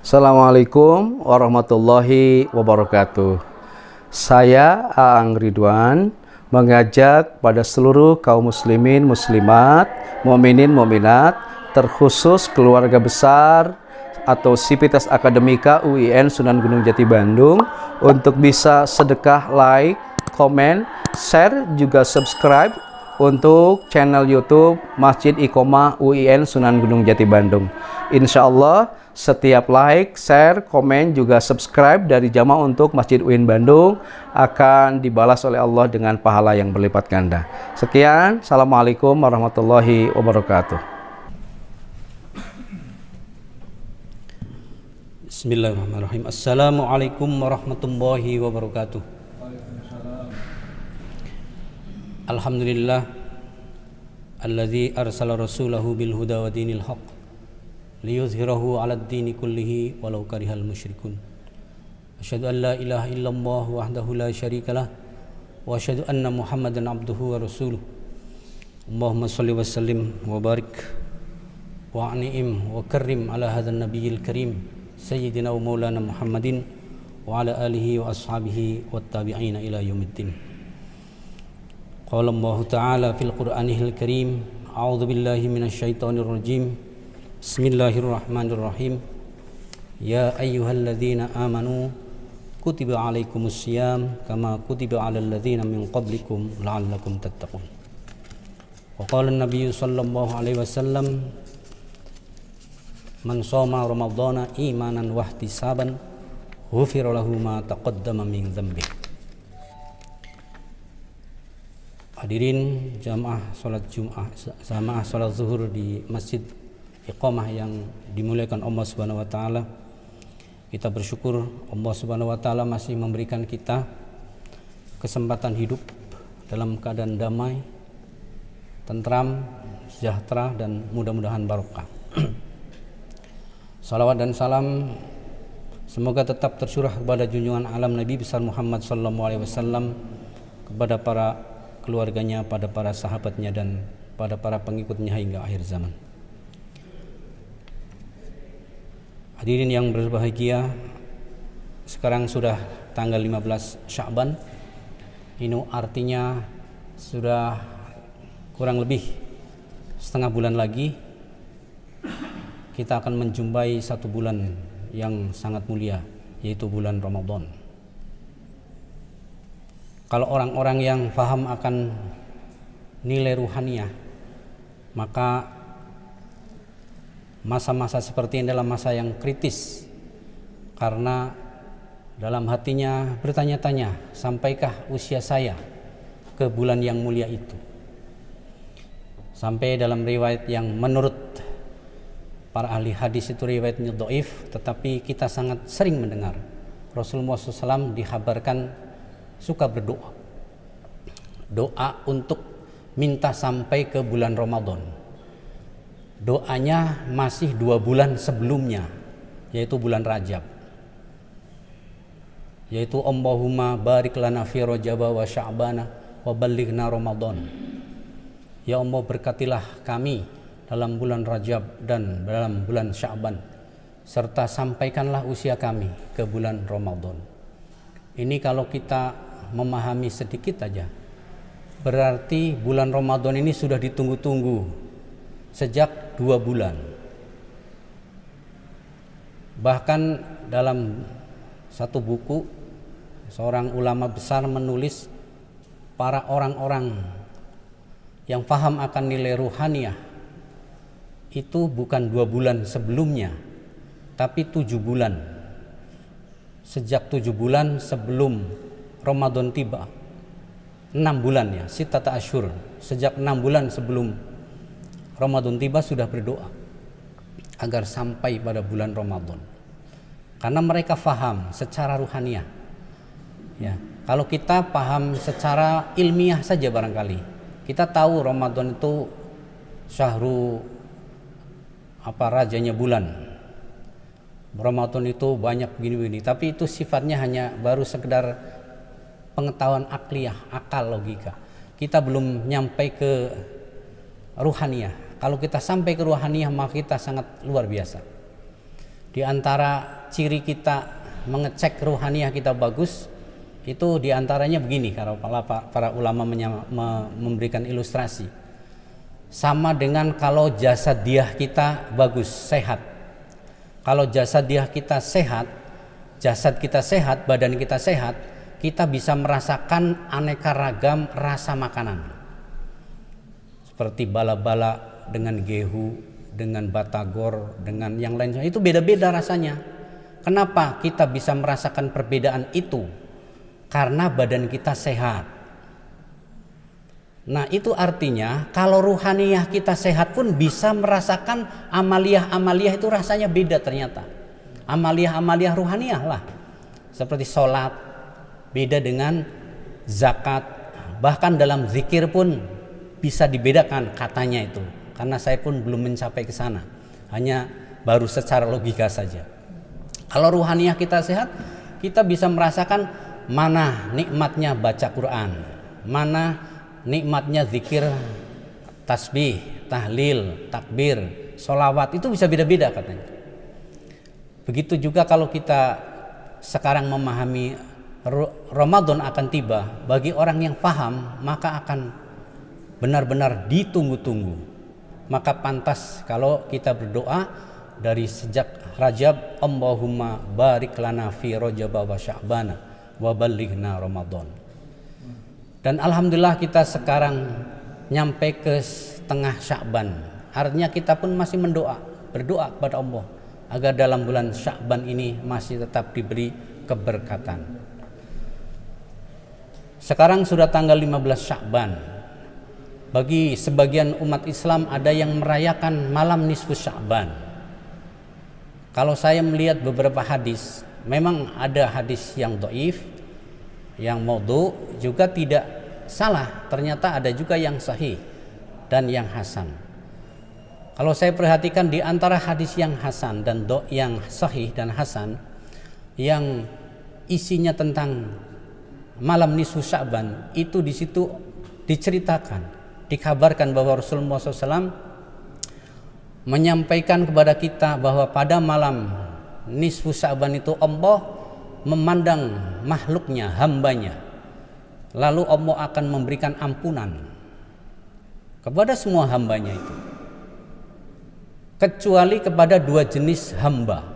Assalamualaikum warahmatullahi wabarakatuh. Saya Aang Ridwan mengajak pada seluruh kaum muslimin muslimat, mukminin mukminat, terkhusus keluarga besar atau Sivitas Akademika UIN Sunan Gunung Jati Bandung untuk bisa sedekah, like, komen, share, juga subscribe untuk channel YouTube Masjid Iqomah UIN Sunan Gunung Jati Bandung. Insya Allah setiap like, share, komen, juga subscribe dari jamaah untuk Masjid UIN Bandung akan dibalas oleh Allah dengan pahala yang berlipat ganda. Sekian, Assalamualaikum warahmatullahi wabarakatuh. Bismillahirrahmanirrahim. Assalamualaikum warahmatullahi wabarakatuh. Alhamdulillah alladzi arsala rasulahu bil huda wa dinil haqq liyuzhirahu 'alad dini kullihi walau karihal musyrikun. Asyhadu an la ilaha illallah wahdahu la syarikalah wa asyhadu anna Muhammadan abduhu wa rasuluh. Allahumma shalli wa sallim wa barik wa an'im wa karrim ala hadzal nabiyil karim sayyidina wa maulana Muhammadin wa ala alihi wa ashabihi wat tabi'ina ila yaumiddin. Qala Allah Ta'ala fil Qur'anil Karim, a'udzu billahi minasyaitonir rajim. Bismillahirrahmanirrahim. Ya ayyuhalladzina amanu kutiba 'alaikumus syiyam kama kutiba 'alal ladzina min qablikum la'allakum tattaqun. Wa qala an-nabiy sallallahu alaihi wasallam, man shoma ramadhana imanan wa ihtisaban ghufira lahu ma taqaddama min dzambihi. Hadirin jamaah salat Jumat, jamaah salat zuhur di Masjid Iqomah yang dimuliakan Allah Subhanahu wa taala. Kita bersyukur Allah Subhanahu wa taala masih memberikan kita kesempatan hidup dalam keadaan damai, tentram, sejahtera, dan mudah-mudahan barokah. Salawat dan salam semoga tetap tercurah kepada junjungan alam Nabi besar Muhammad sallallahu alaihi wasallam, kepada para keluarganya, pada para sahabatnya, dan pada para pengikutnya hingga akhir zaman. Hadirin yang berbahagia, sekarang sudah tanggal 15 Sya'ban. Ini artinya sudah kurang lebih setengah bulan lagi kita akan menjumpai satu bulan yang sangat mulia, yaitu bulan Ramadan. Kalau orang-orang yang paham akan nilai ruhaniyah, maka masa-masa seperti ini adalah masa yang kritis, karena dalam hatinya bertanya-tanya, sampaikah usia saya ke bulan yang mulia itu? Sampai dalam riwayat yang menurut para ahli hadis itu riwayatnya dhaif, tetapi kita sangat sering mendengar Rasulullah SAW dikabarkan suka berdoa, doa untuk minta sampai ke bulan Ramadan. Doanya masih 2 bulan sebelumnya, yaitu bulan Rajab, yaitu Allahumma barik lana fi Rajab wa Sya'bana wa ballighna Ramadan. Ya Allah, berkatilah kami dalam bulan Rajab dan dalam bulan Sya'ban, serta sampaikanlah usia kami ke bulan Ramadan. Ini kalau kita memahami sedikit aja, berarti bulan Ramadan ini sudah ditunggu-tunggu sejak 2 bulan. Bahkan dalam satu buku, seorang ulama besar menulis, para orang-orang yang paham akan nilai ruhaniyah itu bukan 2 bulan sebelumnya, tapi 7 bulan. Sejak 7 bulan sebelum Ramadan tiba, 6 bulan ya, sittata asyhur, sejak 6 bulan sebelum Ramadan tiba sudah berdoa agar sampai pada bulan Ramadan, karena mereka faham secara ruhaniyah. Ya, kalau kita paham secara ilmiah saja barangkali kita tahu Ramadan itu syahru rajanya bulan, Ramadan itu banyak begini-begini, tapi itu sifatnya hanya baru sekedar pengetahuan akliyah, akal, logika. Kita belum nyampai ke ruhaniyah. Kalau kita sampai ke ruhaniyah, maka kita sangat luar biasa. Di antara ciri kita mengecek ruhaniyah kita bagus itu diantaranya begini, kalau para ulama memberikan ilustrasi. Sama dengan kalau jasadiah kita bagus, sehat. Kalau jasadiah kita sehat, jasad kita sehat, badan kita sehat, kita bisa merasakan aneka ragam rasa makanan. Seperti bala-bala dengan gehu, dengan batagor, dengan yang lain, itu beda-beda rasanya. Kenapa kita bisa merasakan perbedaan itu? Karena badan kita sehat. Nah, itu artinya kalau ruhaniyah kita sehat pun bisa merasakan amaliyah-amaliyah itu rasanya beda ternyata. Amaliyah-amaliyah ruhaniyah lah. Seperti sholat, beda dengan zakat. Bahkan dalam zikir pun bisa dibedakan katanya itu. Karena saya pun belum mencapai ke sana. Hanya baru secara logika saja. Kalau ruhaniyah kita sehat, kita bisa merasakan mana nikmatnya baca Quran, mana nikmatnya zikir, tasbih, tahlil, takbir, sholawat, itu bisa beda-beda katanya. Begitu juga kalau kita sekarang memahami Ramadan akan tiba, bagi orang yang paham maka akan benar-benar ditunggu-tunggu. Maka pantas kalau kita berdoa dari sejak Rajab, Allahumma barik lana fi Rajab wa Sya'bana wa ballighna Ramadan. Dan alhamdulillah kita sekarang nyampe ke setengah Sya'ban. Artinya kita pun masih berdoa kepada Allah agar dalam bulan Sya'ban ini masih tetap diberi keberkatan. Sekarang sudah tanggal 15 Sya'ban. Bagi sebagian umat Islam ada yang merayakan malam nisfu Sya'ban. Kalau saya melihat beberapa hadis, memang ada hadis yang dhaif, yang maudhu, juga tidak salah. Ternyata ada juga yang sahih dan yang hasan. Kalau saya perhatikan di antara hadis yang hasan dan yang sahih dan hasan, yang isinya tentang malam nisfu Sya'ban, itu di situ diceritakan, dikabarkan bahwa Rasulullah SAW menyampaikan kepada kita bahwa pada malam nisfu Sya'ban itu Allah memandang makhluknya, hambanya, lalu Allah akan memberikan ampunan kepada semua hambanya itu, kecuali kepada dua jenis hamba,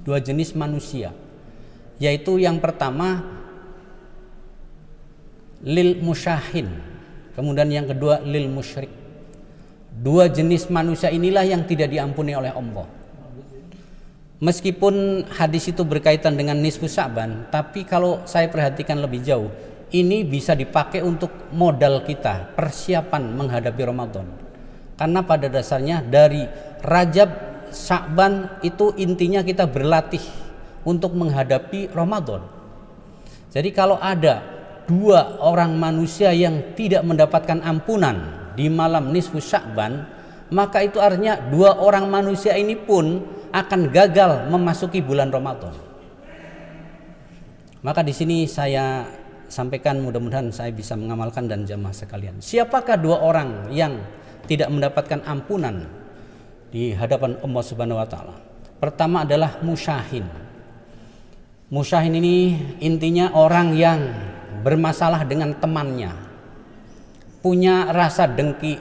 dua jenis manusia, yaitu yang pertama lil musyahin, kemudian yang kedua lil musyrik. Dua jenis manusia inilah yang tidak diampuni oleh Allah. Meskipun hadis itu berkaitan dengan nisfu Sya'ban, tapi kalau saya perhatikan lebih jauh, ini bisa dipakai untuk modal kita, persiapan menghadapi Ramadan. Karena pada dasarnya dari Rajab, Sya'ban itu intinya kita berlatih untuk menghadapi Ramadan. Jadi kalau ada dua orang manusia yang tidak mendapatkan ampunan di malam nisfu Sya'ban, maka itu artinya dua orang manusia ini pun akan gagal memasuki bulan Ramadan. Maka di sini saya sampaikan, mudah-mudahan saya bisa mengamalkan dan jamaah sekalian. Siapakah dua orang yang tidak mendapatkan ampunan di hadapan Allah Subhanahu wa taala? Pertama adalah musyahin. Musyahin ini intinya orang yang bermasalah dengan temannya, punya rasa dengki,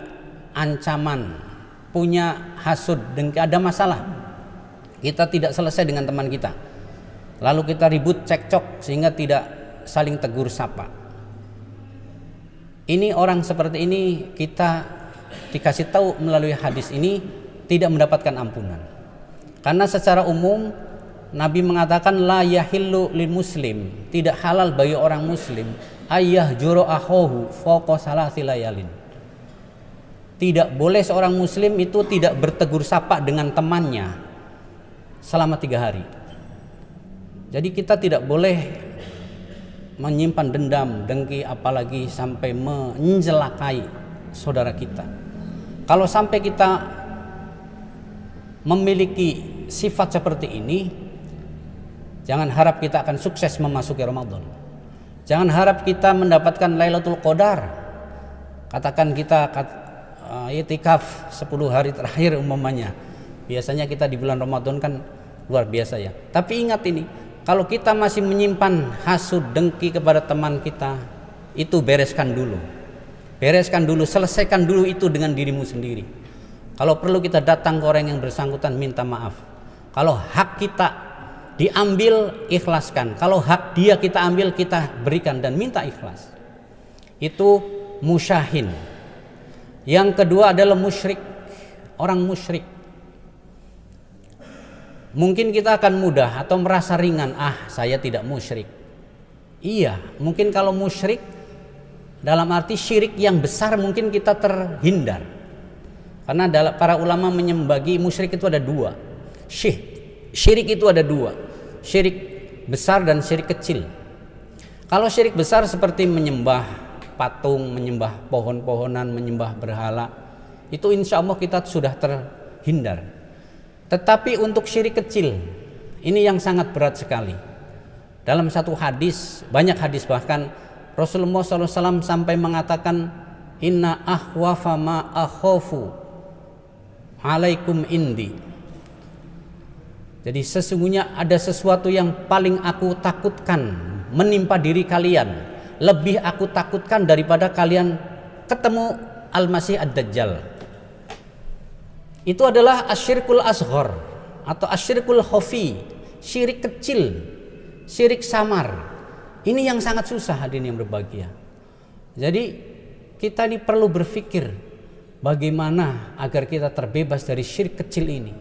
ancaman, punya hasud, dengki, ada masalah. Kita tidak selesai dengan teman kita, lalu kita ribut, cekcok sehingga tidak saling tegur sapa. Ini orang seperti ini kita dikasih tahu melalui hadis ini tidak mendapatkan ampunan. Karena secara umum Nabi mengatakan la yahillu lil muslim, tidak halal bagi orang muslim ayah juro akhohu foko salasi layalin. Tidak boleh seorang muslim itu tidak bertegur sapa dengan temannya selama 3 hari. Jadi kita tidak boleh menyimpan dendam, dengki, apalagi sampai menjelakai saudara kita. Kalau sampai kita memiliki sifat seperti ini, jangan harap kita akan sukses memasuki Ramadan. Jangan harap kita mendapatkan Lailatul Qadar. Katakan kita itikaf 10 hari terakhir umpamanya. Biasanya kita di bulan Ramadan kan luar biasa ya. Tapi ingat ini, kalau kita masih menyimpan hasud, dengki kepada teman kita, itu bereskan dulu. Bereskan dulu, selesaikan dulu itu dengan dirimu sendiri. Kalau perlu kita datang ke orang yang bersangkutan minta maaf. Kalau hak kita diambil, ikhlaskan. Kalau hak dia kita ambil, kita berikan dan minta ikhlas. Itu musyahin. Yang kedua adalah musyrik. Orang musyrik. Mungkin kita akan mudah atau merasa ringan, saya tidak musyrik. Iya, mungkin kalau musyrik dalam arti syirik yang besar mungkin kita terhindar. Karena para ulama menyembagi musyrik itu ada dua. Syirik itu ada dua. Syirik besar dan syirik kecil. Kalau syirik besar seperti menyembah patung, menyembah pohon-pohonan, menyembah berhala, itu insya Allah kita sudah terhindar. Tetapi untuk syirik kecil, ini yang sangat berat sekali. Dalam satu hadis, banyak hadis bahkan Rasulullah SAW sampai mengatakan, Inna akhwafa ma akhafu alaikum indi. Jadi sesungguhnya ada sesuatu yang paling aku takutkan menimpa diri kalian. Lebih aku takutkan daripada kalian ketemu Al-Masih Ad-Dajjal. Itu adalah asyirkul asghar atau asyirkul khafi, syirik kecil, syirik samar. Ini yang sangat susah hadirin yang berbahagia. Jadi kita ini perlu berpikir bagaimana agar kita terbebas dari syirik kecil ini.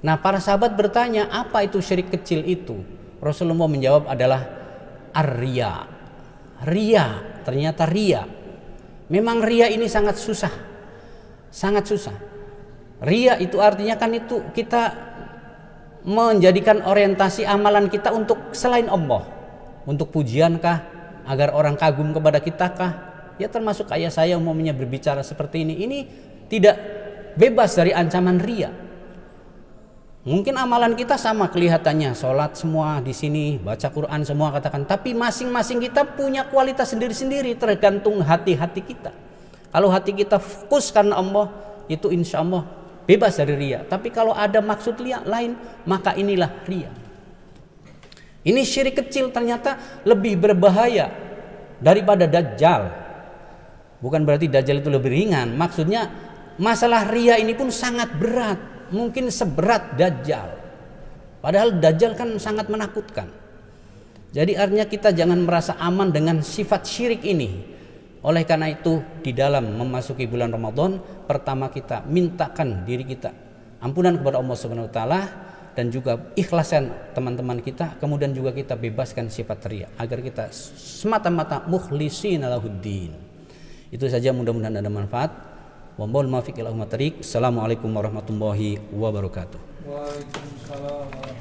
Nah, para sahabat bertanya, apa itu syirik kecil itu? Rasulullah menjawab adalah ar-riya. Riya, ternyata riya. Memang riya ini sangat susah. Sangat susah. Riya itu artinya kan itu kita menjadikan orientasi amalan kita untuk selain Allah. Untuk pujiankah? Agar orang kagum kepada kita kah? Ya termasuk ayah saya umumnya berbicara seperti ini. Ini tidak bebas dari ancaman riya. Mungkin amalan kita sama kelihatannya, sholat semua di sini, baca Quran semua katakan. Tapi masing-masing kita punya kualitas sendiri-sendiri tergantung hati-hati kita. Kalau hati kita fokus karena Allah, itu insya Allah bebas dari riya. Tapi kalau ada maksud lain, maka inilah riya. Ini syirik kecil ternyata lebih berbahaya daripada dajjal. Bukan berarti dajjal itu lebih ringan. Maksudnya masalah riya ini pun sangat berat. Mungkin seberat dajjal. Padahal dajjal kan sangat menakutkan. Jadi artinya kita jangan merasa aman dengan sifat syirik ini. Oleh karena itu di dalam memasuki bulan Ramadan, pertama kita mintakan diri kita ampunan kepada Allah Subhanahu wa taala dan juga ikhlaskan teman-teman kita, kemudian juga kita bebaskan sifat riya agar kita semata-mata mukhlishina lahuddin. Itu saja, mudah-mudahan ada manfaat. Wallahual muwaffiq ila aqwamit thoriq. Assalamualaikum warahmatullahi wabarakatuh. Waalaikumsalam.